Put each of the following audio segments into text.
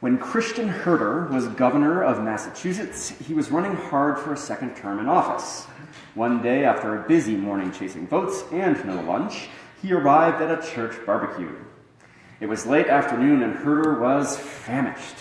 When Christian Herter was governor of Massachusetts, he was running hard for a second term in office. One day, after a busy morning chasing votes and no lunch, he arrived at a church barbecue. It was late afternoon and Herter was famished.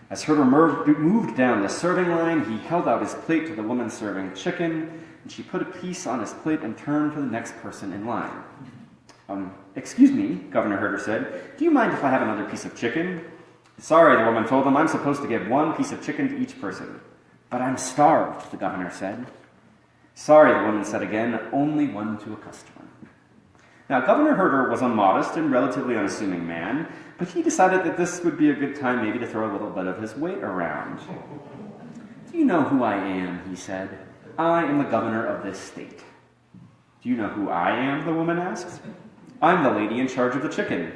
As Herter moved down the serving line, he held out his plate to the woman serving chicken, and she put a piece on his plate and turned to the next person in line. Excuse me, Governor Herter said, do you mind if I have another piece of chicken? Sorry, the woman told him, I'm supposed to give one piece of chicken to each person. But I'm starved, the governor said. Sorry, the woman said again, only one to a customer. Now, Governor Herter was a modest and relatively unassuming man, but he decided that this would be a good time maybe to throw a little bit of his weight around. Do you know who I am, he said. I am the governor of this state. Do you know who I am, the woman asked. I'm the lady in charge of the chicken.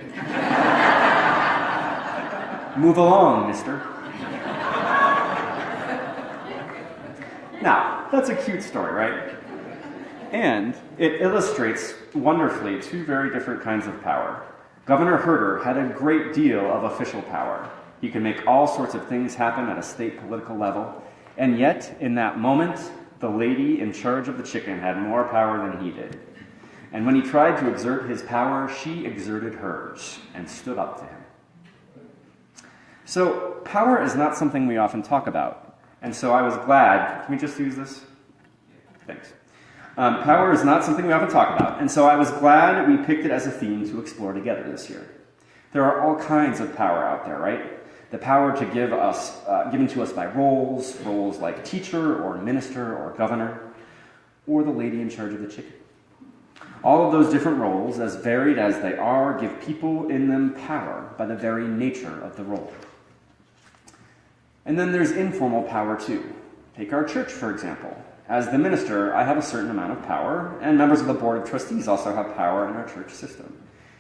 Move along, mister. Now, that's a cute story, right? And it illustrates wonderfully two very different kinds of power. Governor Herter had a great deal of official power. He could make all sorts of things happen at a state political level, and yet, in that moment, the lady in charge of the chicken had more power than he did. And when he tried to exert his power, she exerted hers and stood up to him. So, power is not something we often talk about. And so I was glad, can we just use this? Thanks. Power is not something we often talk about, and so I was glad we picked it as a theme to explore together this year. There are all kinds of power out there, right? The power to give us, given to us by roles like teacher or minister or governor, or the lady in charge of the chicken. All of those different roles, as varied as they are, give people in them power by the very nature of the role. And then there's informal power too. Take our church, for example. As the minister, I have a certain amount of power, and members of the board of trustees also have power in our church system.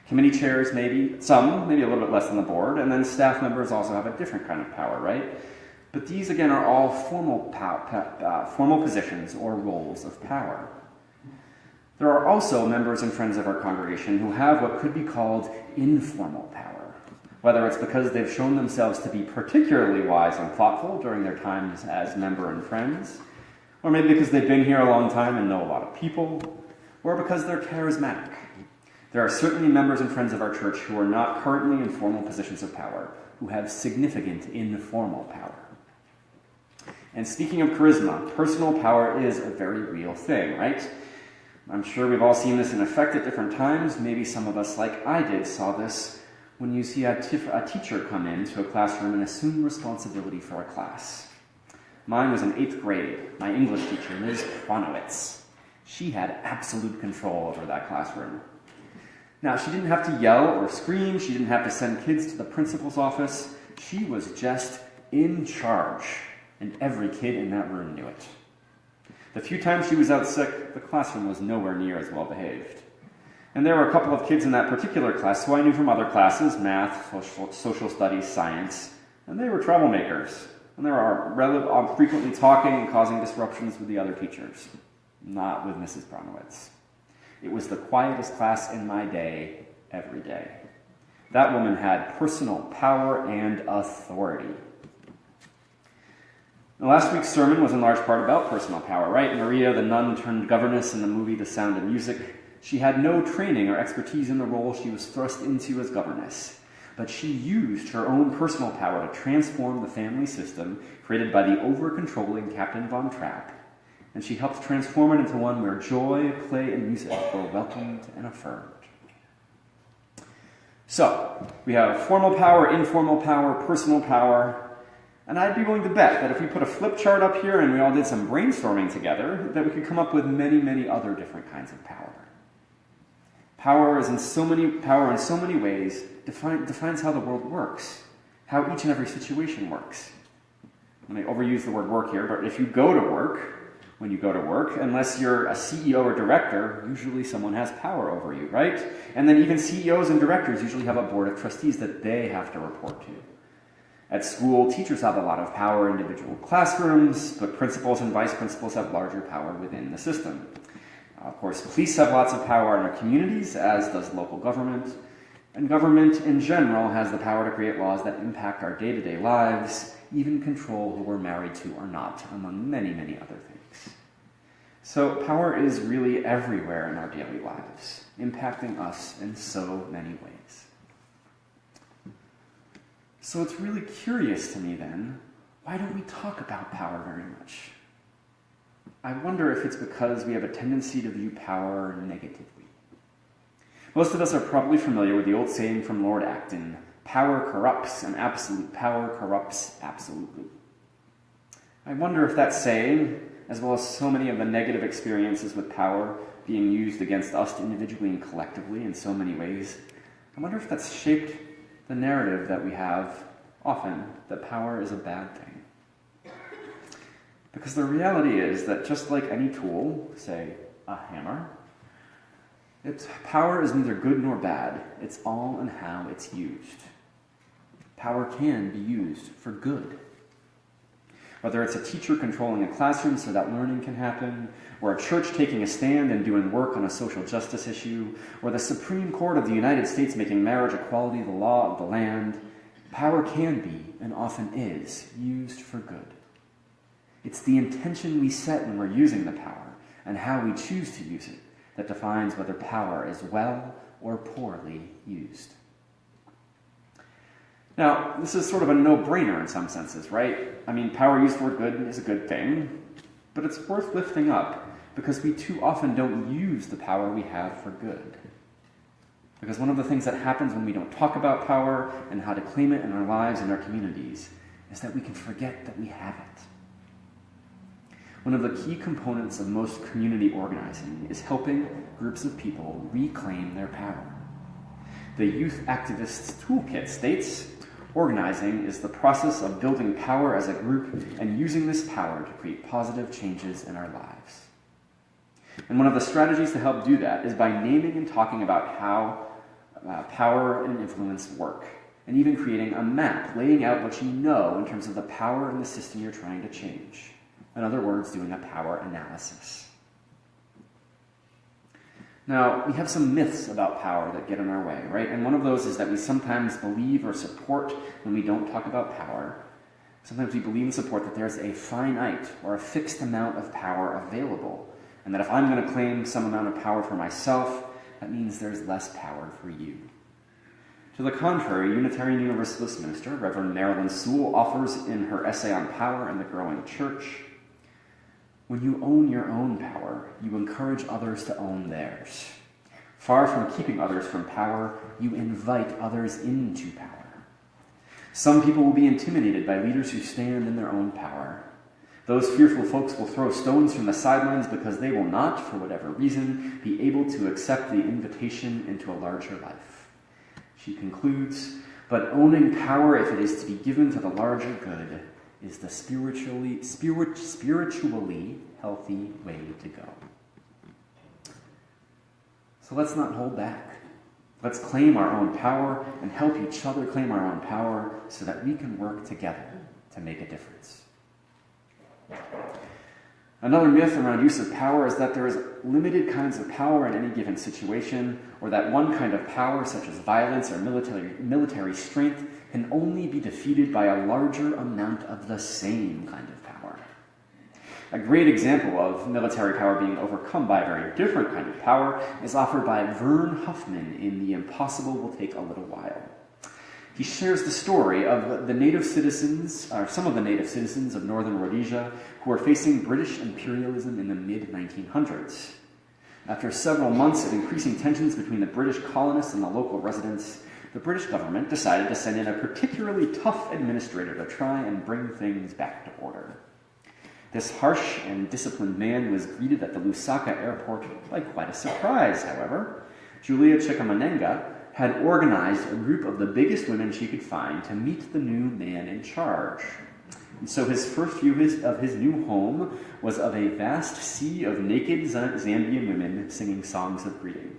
Committee chairs, maybe a little bit less than the board, and then staff members also have a different kind of power, right? But these, again, are all formal positions or roles of power. There are also members and friends of our congregation who have what could be called informal power, whether it's because they've shown themselves to be particularly wise and thoughtful during their times as member and friends, or maybe because they've been here a long time and know a lot of people, or because they're charismatic. There are certainly members and friends of our church who are not currently in formal positions of power, who have significant informal power. And speaking of charisma, personal power is a very real thing, right? I'm sure we've all seen this in effect at different times. Maybe some of us, like I did, saw this when you see a teacher come into a classroom and assume responsibility for a class. Mine was in 8th grade, my English teacher, Ms. Pronowitz. She had absolute control over that classroom. Now, she didn't have to yell or scream. She didn't have to send kids to the principal's office. She was just in charge, and every kid in that room knew it. The few times she was out sick, the classroom was nowhere near as well behaved. And there were a couple of kids in that particular class who I knew from other classes, math, social studies, science, and they were troublemakers. And they were frequently talking and causing disruptions with the other teachers. Not with Mrs. Bronowitz. It was the quietest class in my day, every day. That woman had personal power and authority. Now, last week's sermon was in large part about personal power, right? Maria, the nun turned governess in the movie The Sound of Music. She had no training or expertise in the role she was thrust into as governess. But she used her own personal power to transform the family system created by the over-controlling Captain Von Trapp. And she helped transform it into one where joy, play, and music were welcomed and affirmed. So, we have formal power, informal power, personal power, and I'd be willing to bet that if we put a flip chart up here and we all did some brainstorming together, that we could come up with many, many other different kinds of power. Power in so many ways defines how the world works, how each and every situation works. I may overuse the word work here, but if you go to work, when you go to work, unless you're a CEO or director, usually someone has power over you, right? And then even CEOs and directors usually have a board of trustees that they have to report to. At school, teachers have a lot of power in individual classrooms, but principals and vice principals have larger power within the system. Of course, police have lots of power in our communities, as does local government. And government in general has the power to create laws that impact our day-to-day lives, even control who we're married to or not, among many, many other things. So power is really everywhere in our daily lives, impacting us in so many ways. So it's really curious to me then, why don't we talk about power very much? I wonder if it's because we have a tendency to view power negatively. Most of us are probably familiar with the old saying from Lord Acton, power corrupts and absolute power corrupts absolutely. I wonder if that saying, as well as so many of the negative experiences with power being used against us individually and collectively in so many ways, I wonder if that's shaped the narrative that we have often, that power is a bad thing. Because the reality is that just like any tool, say a hammer, its power is neither good nor bad. It's all in how it's used. Power can be used for good. Whether it's a teacher controlling a classroom so that learning can happen, or a church taking a stand and doing work on a social justice issue, or the Supreme Court of the United States making marriage equality the law of the land, power can be, and often is, used for good. It's the intention we set when we're using the power, and how we choose to use it, that defines whether power is well or poorly used. Now, this is sort of a no-brainer in some senses, right? I mean, power used for good is a good thing, but it's worth lifting up because we too often don't use the power we have for good. Because one of the things that happens when we don't talk about power and how to claim it in our lives and our communities is that we can forget that we have it. One of the key components of most community organizing is helping groups of people reclaim their power. The Youth Activists Toolkit states, organizing is the process of building power as a group and using this power to create positive changes in our lives. And one of the strategies to help do that is by naming and talking about how power and influence work, and even creating a map laying out what you know in terms of the power in the system you're trying to change. In other words, doing a power analysis. Now, we have some myths about power that get in our way, right? And one of those is that we sometimes believe or support when we don't talk about power. Sometimes we believe and support that there's a finite or a fixed amount of power available, and that if I'm going to claim some amount of power for myself, that means there's less power for you. To the contrary, Unitarian Universalist minister, Reverend Marilyn Sewell, offers in her essay on power in the growing church, when you own your own power, you encourage others to own theirs. Far from keeping others from power, you invite others into power. Some people will be intimidated by leaders who stand in their own power. Those fearful folks will throw stones from the sidelines because they will not, for whatever reason, be able to accept the invitation into a larger life. She concludes, but owning power, if it is to be given to the larger good, is the spiritually healthy way to go. So let's not hold back. Let's claim our own power and help each other claim our own power so that we can work together to make a difference. Another myth around use of power is that there is limited kinds of power in any given situation, or that one kind of power, such as violence or military strength, can only be defeated by a larger amount of the same kind of power. A great example of military power being overcome by a very different kind of power is offered by Vern Huffman in The Impossible Will Take a Little While. He shares the story of the native citizens, or some of the native citizens of northern Rhodesia who were facing British imperialism in the mid-1900s. After several months of increasing tensions between the British colonists and the local residents, the British government decided to send in a particularly tough administrator to try and bring things back to order. This harsh and disciplined man was greeted at the Lusaka airport by quite a surprise, however. Julia Chikamanenga had organized a group of the biggest women she could find to meet the new man in charge. And so his first view of his new home was of a vast sea of naked Zambian women singing songs of greeting.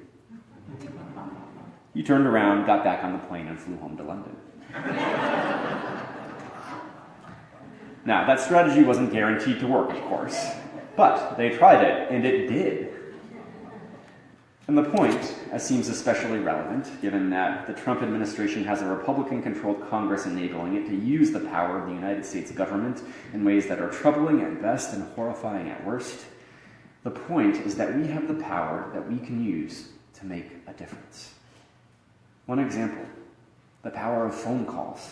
He turned around, got back on the plane, and flew home to London. Now, that strategy wasn't guaranteed to work, of course, but they tried it, and it did. And the point, as seems especially relevant, given that the Trump administration has a Republican-controlled Congress enabling it to use the power of the United States government in ways that are troubling at best and horrifying at worst, the point is that we have the power that we can use to make a difference. One example, the power of phone calls.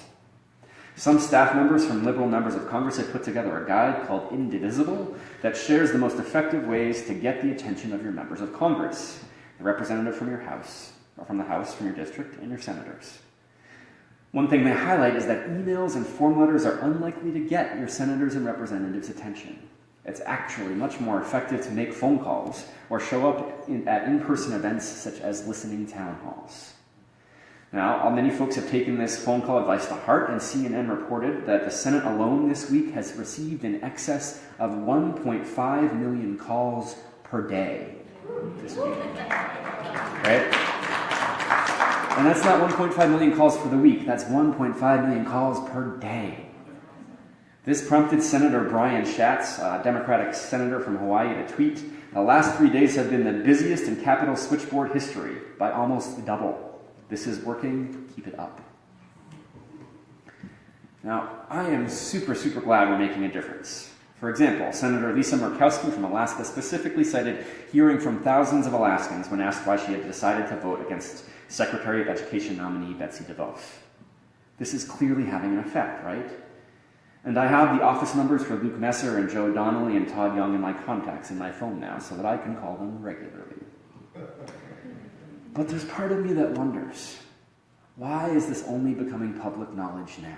Some staff members from liberal members of Congress have put together a guide called Indivisible that shares the most effective ways to get the attention of your members of Congress, the representative from your house, or from the House, from your district, and your senators. One thing they highlight is that emails and form letters are unlikely to get your senators and representatives' attention. It's actually much more effective to make phone calls or show up at in-person events such as listening town halls. Now, many folks have taken this phone call advice to heart, and CNN reported that the Senate alone this week has received in excess of 1.5 million calls per day this week. Right? And that's not 1.5 million calls for the week, that's 1.5 million calls per day. This prompted Senator Brian Schatz, a Democratic senator from Hawaii, to tweet, "The last 3 days have been the busiest in Capitol switchboard history by almost double. This is working, keep it up." Now, I am super glad we're making a difference. For example, Senator Lisa Murkowski from Alaska specifically cited hearing from thousands of Alaskans when asked why she had decided to vote against Secretary of Education nominee Betsy DeVos. This is clearly having an effect, right? And I have the office numbers for Luke Messer and Joe Donnelly and Todd Young in my contacts in my phone now so that I can call them regularly. But there's part of me that wonders, why is this only becoming public knowledge now?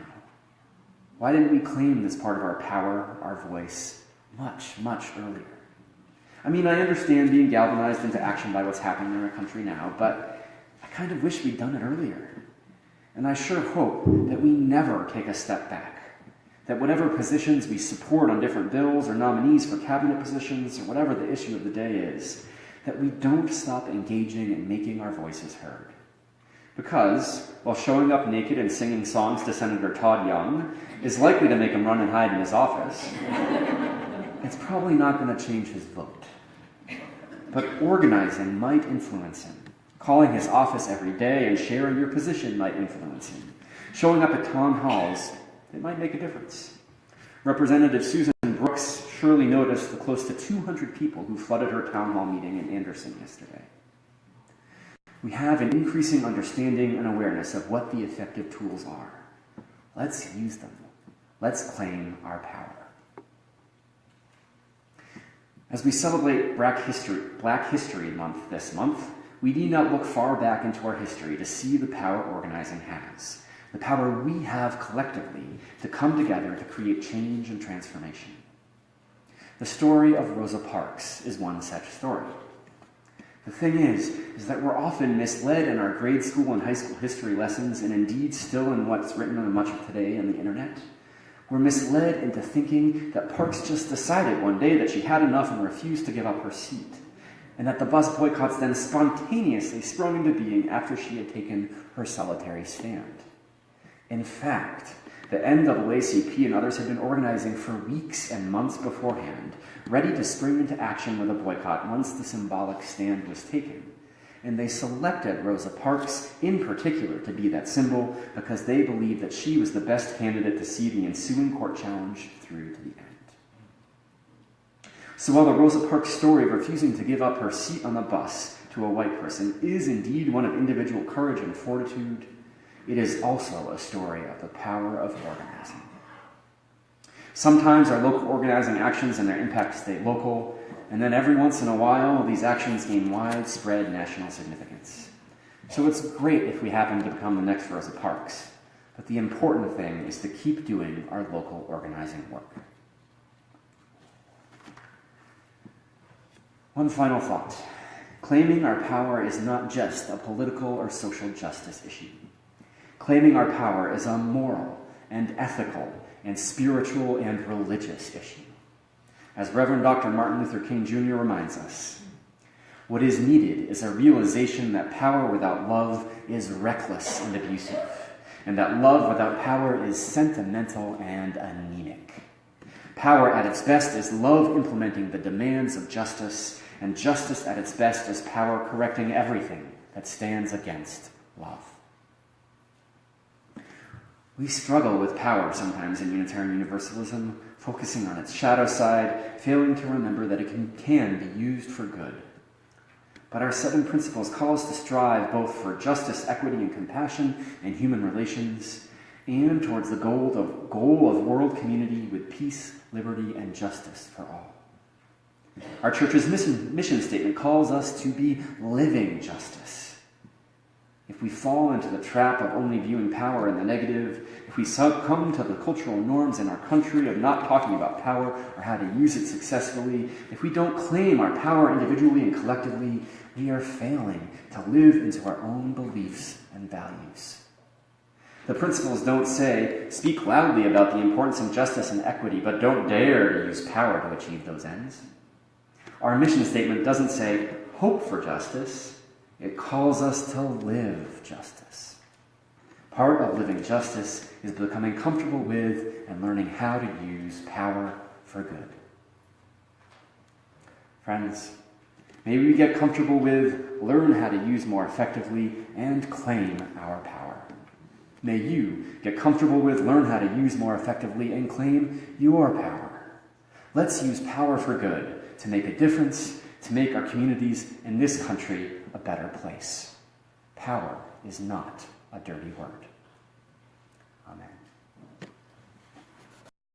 Why didn't we claim this part of our power, our voice, much earlier? I mean, I understand being galvanized into action by what's happening in our country now, but I kind of wish we'd done it earlier. And I sure hope that we never take a step back, that whatever positions we support on different bills or nominees for cabinet positions or whatever the issue of the day is, that we don't stop engaging and making our voices heard. Because, while showing up naked and singing songs to Senator Todd Young is likely to make him run and hide in his office, it's probably not going to change his vote. But organizing might influence him. Calling his office every day and sharing your position might influence him. Showing up at town halls, it might make a difference. Representative Susan Brooks surely noticed the close to 200 people who flooded her town hall meeting in Anderson yesterday. We have an increasing understanding and awareness of what the effective tools are. Let's use them. Let's claim our power. As we celebrate Black History Month this month, we need not look far back into our history to see the power organizing has, the power we have collectively to come together to create change and transformation. The story of Rosa Parks is one such story. The thing is that we're often misled in our grade school and high school history lessons, and indeed still in what's written on much of today on the internet. We're misled into thinking that Parks just decided one day that she had enough and refused to give up her seat, and that the bus boycotts then spontaneously sprung into being after she had taken her solitary stand. In fact, the NAACP and others had been organizing for weeks and months beforehand, ready to spring into action with a boycott once the symbolic stand was taken. And they selected Rosa Parks in particular to be that symbol because they believed that she was the best candidate to see the ensuing court challenge through to the end. So while the Rosa Parks story of refusing to give up her seat on the bus to a white person is indeed one of individual courage and fortitude, it is also a story of the power of organizing. Sometimes our local organizing actions and their impact stay local, and then every once in a while, these actions gain widespread national significance. So it's great if we happen to become the next Rosa Parks, but the important thing is to keep doing our local organizing work. One final thought. Claiming our power is not just a political or social justice issue. Claiming our power is a moral and ethical and spiritual and religious issue. As Reverend Dr. Martin Luther King Jr. reminds us, what is needed is a realization that power without love is reckless and abusive, and that love without power is sentimental and anemic. Power at its best is love implementing the demands of justice, and justice at its best is power correcting everything that stands against love. We struggle with power sometimes in Unitarian Universalism, focusing on its shadow side, failing to remember that it can be used for good. But our 7 principles call us to strive both for justice, equity, and compassion in human relations, and towards the goal of world community with peace, liberty, and justice for all. Our church's mission statement calls us to be living justice. If we fall into the trap of only viewing power in the negative, if we succumb to the cultural norms in our country of not talking about power or how to use it successfully, if we don't claim our power individually and collectively, we are failing to live into our own beliefs and values. The principles don't say, speak loudly about the importance of justice and equity, but don't dare to use power to achieve those ends. Our mission statement doesn't say, hope for justice. It calls us to live justice. Part of living justice is becoming comfortable with and learning how to use power for good. Friends, may we get comfortable with, learn how to use more effectively, and claim our power. May you get comfortable with, learn how to use more effectively, and claim your power. Let's use power for good to make a difference, to make our communities in this country a better place. Power is not a dirty word. Amen.